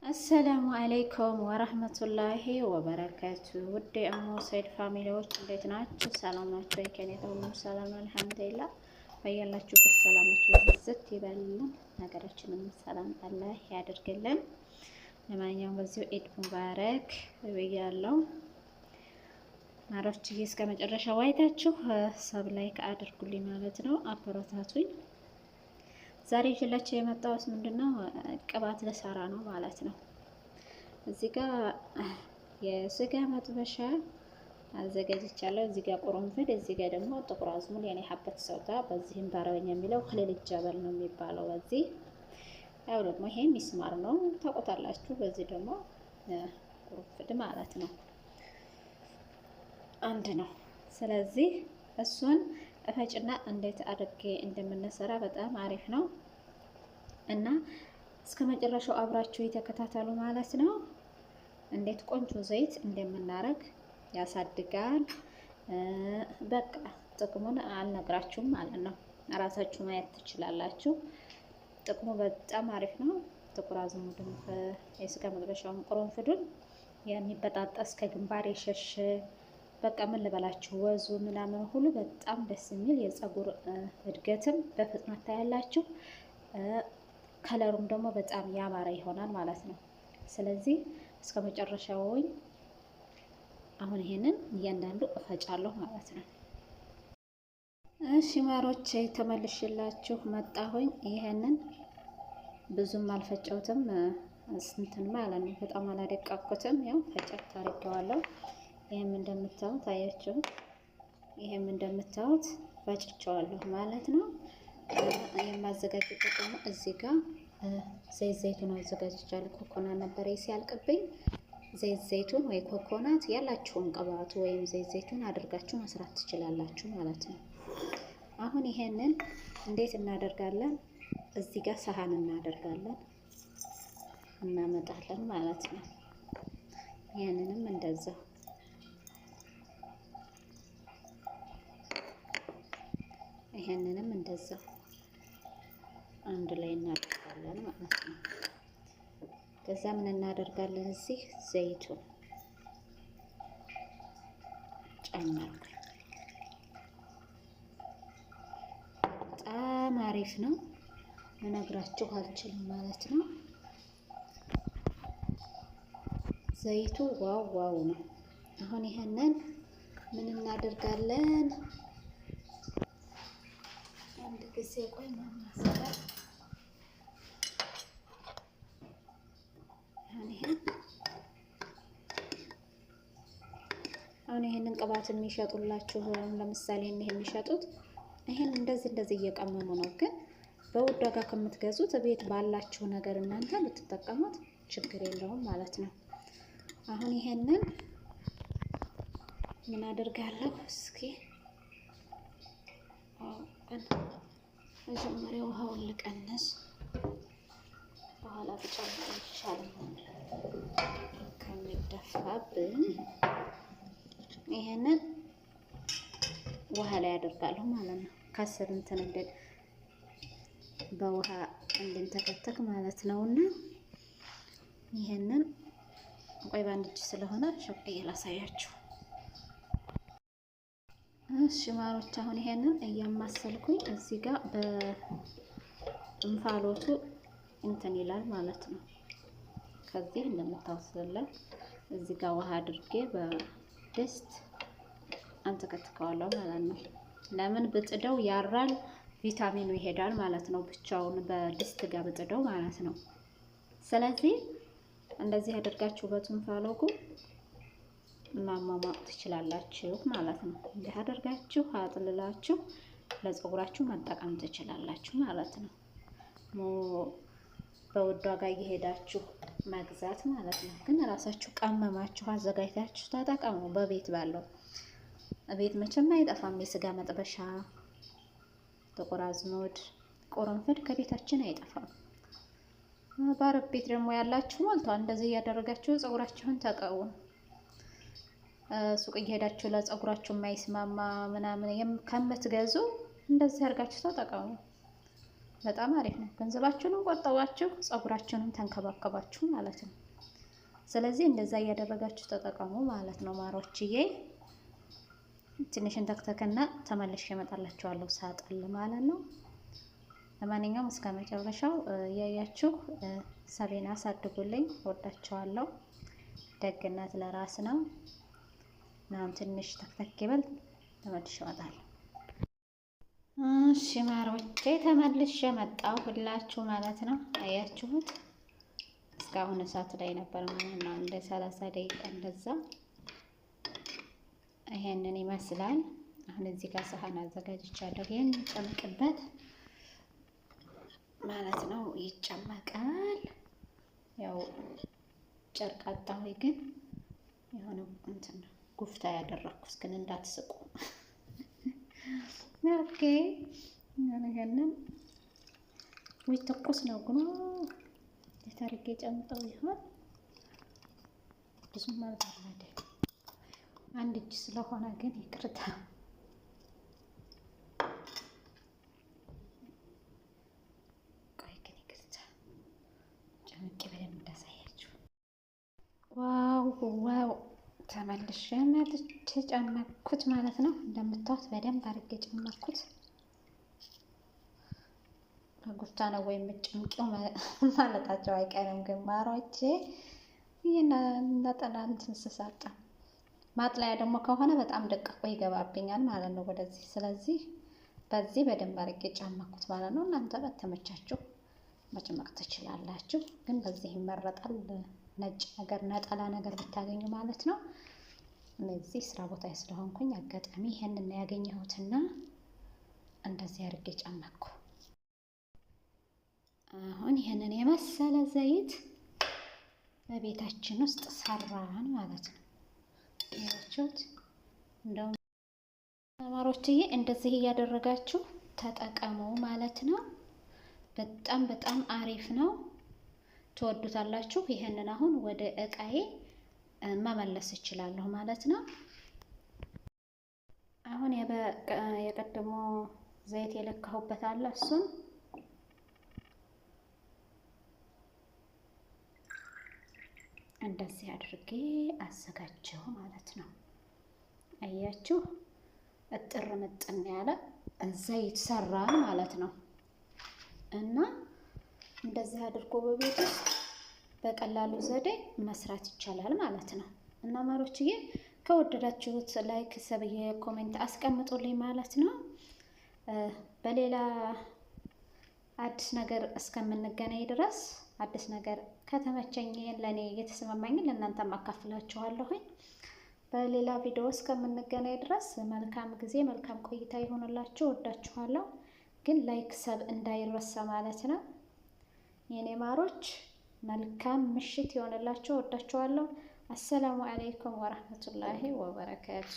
አሰላሙ አለይኩም ወረህመቱላሂ ወበረካቱ። ውድ እሙ ሰይድ ፋሚሊዎች እንዴት ናችሁ? ሰላም ናችሁ? ከኔ ሁሉም ሰላም አልሐምዱሊላህ። በያላችሁበት ሰላማችሁ ብዝት ይበልልን፣ ሀገራችንን ሰላም አላህ ያደርግልን። ለማንኛውም በዚሁ ኢድ ሙባረክ ብያለሁ። ማሮችዬ እስከ መጨረሻው አይታችሁ ሰብ ላይክ አድርጉልኝ ማለት ነው፣ አበረታቱኝ። ዛሬ ይዤላችሁ የመጣሁት ምንድነው ቅባት ልሰራ ነው ማለት ነው። እዚህ ጋር የስጋ መጥበሻ አዘጋጅቻለሁ። እዚህ ጋር ቁርንፍድ፣ እዚህ ጋር ደግሞ ጥቁር አዝሙድ የኔ ሀበት ሰውታ፣ በዚህም በአረበኛ የሚለው ክልል ጀበል ነው የሚባለው። በዚህ ያው ደግሞ ይሄ ሚስማር ነው ታውቁታላችሁ። በዚህ ደግሞ ቁርንፍድ ማለት ነው አንድ ነው። ስለዚህ እሱን እፈጭና እንዴት አድርጌ እንደምንሰራ በጣም አሪፍ ነው እና እስከ መጨረሻው አብራችሁ የተከታተሉ ማለት ነው። እንዴት ቆንጆ ዘይት እንደምናረግ ያሳድጋል። በቃ ጥቅሙን አልነግራችሁም ማለት ነው፣ ራሳችሁ ማየት ትችላላችሁ። ጥቅሙ በጣም አሪፍ ነው። ጥቁር አዝሙድም የስጋ መጥበሻውን ቁርንፍዱን የሚበጣጠስ ከግንባር የሸሽ በቃ ምን ልበላችሁ ወዙ ምናምን ሁሉ በጣም ደስ የሚል የፀጉር እድገትም በፍጥነት ታያላችሁ። ከለሩም ደግሞ በጣም ያማረ ይሆናል ማለት ነው። ስለዚህ እስከ መጨረሻው አሁን ይሄንን እያንዳንዱ እፈጫለሁ ማለት ነው። እሺ ማሮቼ ተመልሽላችሁ መጣሁኝ። ይሄንን ብዙም አልፈጨውትም እንትን ማለት ነው፣ በጣም አላደቀቅኩትም። ያው ፈጨት አድርጌዋለሁ። ይሄም እንደምታዩት አያችሁ፣ ይሄም እንደምታዩት ፈጭቸዋለሁ ማለት ነው። የማዘጋጅበት ደግሞ እዚህ ጋር ዘይት ዘይቱን አዘጋጅቻለሁ። ኮኮናት ነበር ሲያልቅብኝ፣ ዘይት ዘይቱን ወይ ኮኮናት ያላችሁን ቅባት ወይም ዘይት ዘይቱን አድርጋችሁ መስራት ትችላላችሁ ማለት ነው። አሁን ይሄንን እንዴት እናደርጋለን? እዚህ ጋር ሰሃን እናደርጋለን እናመጣለን ማለት ነው። ይሄንንም እንደዛው ይሄንንም እንደዛው አንድ ላይ እናደርጋለን ማለት ነው። ከዛ ምን እናደርጋለን? እዚህ ዘይቱን ጨመርኩ። በጣም አሪፍ ነው፣ ልነግራችሁ አልችልም ማለት ነው። ዘይቱ ዋው ዋው ነው። አሁን ይሄንን ምን እናደርጋለን? አንድ ጊዜ ቆይ ማማሰራ አሁን ይሄንን ቅባት የሚሸጡላችሁ ለምሳሌ እነዚህ የሚሸጡት ይሄን እንደዚህ እየቀመሙ ነው። ግን በውድ ዋጋ ከምትገዙት ቤት ባላችሁ ነገር እናንተ ብትጠቀሙት ችግር የለውም ማለት ነው። አሁን ይሄንን ምን አደርጋለሁ? እስኪ መጀመሪያ ውሃውን ልቀንስ፣ በኋላ ብጨምር ይሻላል ከሚደፋብን። ይሄንን ውሃ ላይ አደርጋለሁ ማለት ነው። ከስር እንትን በውሃ እንድንተከተክ ማለት ነውና ይሄንን ቆይ በአንድ እጅ ስለሆነ ሸቀየ ላሳያችሁ። እሺ ማሮች አሁን ይሄንን እያማሰልኩኝ እዚህ ጋር በእንፋሎቱ እንትን ይላል ማለት ነው። ከዚህ እንደምታውስለን እዚህ ጋር ውሃ አድርጌ በድስት አንተከትከዋለሁ ማለት ነው። ለምን ብጥደው ያራል፣ ቪታሚኑ ይሄዳል ማለት ነው። ብቻውን በድስት ጋር ብጥደው ማለት ነው። ስለዚህ እንደዚህ አድርጋችሁ በትንፋሎቱ ማሟሟቅ ትችላላችሁ ማለት ነው። እንዲህ አድርጋችሁ አጥልላችሁ ለፀጉራችሁ መጠቀም ትችላላችሁ ማለት ነው። በውድ ዋጋ እየሄዳችሁ መግዛት ማለት ነው። ግን ራሳችሁ ቀመማችሁ አዘጋጅታችሁ ተጠቀሙ። በቤት ባለው ቤት መቼም አይጠፋም የስጋ መጥበሻ፣ ጥቁር አዝሙድ፣ ቁርንፍድ ከቤታችን አይጠፋም። በአረብ ቤት ደግሞ ያላችሁ ሞልቷል። እንደዚህ እያደረጋችሁ ፀጉራችሁን ተቀቡ። ሱቅ እየሄዳችሁ ለፀጉራችሁ የማይስማማ ምናምን ከምትገዙ እንደዚህ አድርጋችሁ ተጠቀሙ። በጣም አሪፍ ነው። ገንዘባችሁንም ቆጠባችሁ ፀጉራችሁንም ተንከባከባችሁ ማለት ነው። ስለዚህ እንደዛ እያደረጋችሁ ተጠቀሙ ማለት ነው ማሮችዬ። ትንሽን ተክተክና ተመልሼ እመጣላችኋለሁ ሳጠል ማለት ነው። ለማንኛውም እስከ መጨረሻው እያያችሁ ሰቤን አሳድጉልኝ። ወዳችኋለሁ። ደግነት ለራስ ነው። ናም ትንሽ ተክተክ ይበል ተመልሼ እመጣለሁ። እሺ ማሮቼ ተመልሼ መጣሁ ሁላችሁ ማለት ነው። አያችሁት? እስካሁን እሳት ላይ ነበር ማለት ነው። እንደ 30 ደቂቃ እንደዛ ይሄንን ይመስላል። አሁን እዚህ ጋር ሰሃን አዘጋጅቻለሁ። ይሄን ጨምቅበት ማለት ነው። ይጨመቃል። ያው ጨርቅ አጣሁ ግን የሆነ እንትን ጉፍታ ያደረኩት ግን እንዳትስቁ። ኦኬ ይሄንን ወይ ተቆስ ነው ግን የታሪክ ጨምጠው ይሆን ብዙም አልባለደ አንድ እጅ ስለሆነ ግን ይቅርታ። ቆይ ግን ይቅርታ ጨምቄ በደንብ እንዳሳያችሁ። ዋው ዋው ተመልሼ መጥቼ ጨመኩት ማለት ነው። እንደምታዩት በደንብ አድርጌ ጨመኩት። ጉፍታ ነው ወይም ጭምቂው ማለታቸው አይቀርም። ግንባሮቼ ይሄን እንትን ስሳጣ ማጥለያ ደግሞ ከሆነ በጣም ደቅቆ ይገባብኛል ማለት ነው ወደዚህ። ስለዚህ በዚህ በደንብ አድርጌ ጨመኩት ማለት ነው። እናንተ በተመቻችሁ መጨመቅ ትችላላችሁ፣ ግን በዚህ ይመረጣል። ነጭ ነገር ነጠላ ነገር ብታገኙ ማለት ነው። እነዚህ ስራ ቦታ ስለሆንኩኝ አጋጣሚ ይሄንን ያገኘሁትና እንደዚህ አድርጌ ጨመኩ። አሁን ይሄንን የመሰለ ዘይት በቤታችን ውስጥ ሰራን ማለት ነው። ያችሁት እንደው ተማሪዎችዬ እንደዚህ እያደረጋችሁ ተጠቀሙ ማለት ነው። በጣም በጣም አሪፍ ነው። ትወዱታላችሁ። ይሄንን አሁን ወደ እቃዬ መመለስ እችላለሁ ማለት ነው። አሁን የቀድሞ ዘይት የለካሁበት አለ። እሱን እንደዚህ አድርጌ አዘጋጀሁ ማለት ነው። አያችሁ እጥር ምጥን ያለ ዘይት ሰራን ማለት ነው። እና እንደዚህ አድርጎ በቤት ውስጥ በቀላሉ ዘዴ መስራት ይቻላል ማለት ነው። እና ማሮችዬ ከወደዳችሁት ላይክ፣ ሰብዬ ኮሜንት አስቀምጡልኝ ማለት ነው። በሌላ አዲስ ነገር እስከምንገናኝ ድረስ አዲስ ነገር ከተመቸኝ ለኔ የተሰማማኝን ለእናንተም አካፍላችኋለሁኝ። በሌላ ቪዲዮ እስከምንገናኝ ድረስ መልካም ጊዜ፣ መልካም ቆይታ ይሆንላችሁ። ወዳችኋለሁ። ግን ላይክ ሰብ እንዳይረሳ ማለት ነው። የኔ ማሮች መልካም ምሽት ይሆንላችሁ። ወዳችኋለሁ። አሰላሙ አለይኩም ወራህመቱላሂ ወበረካቱ።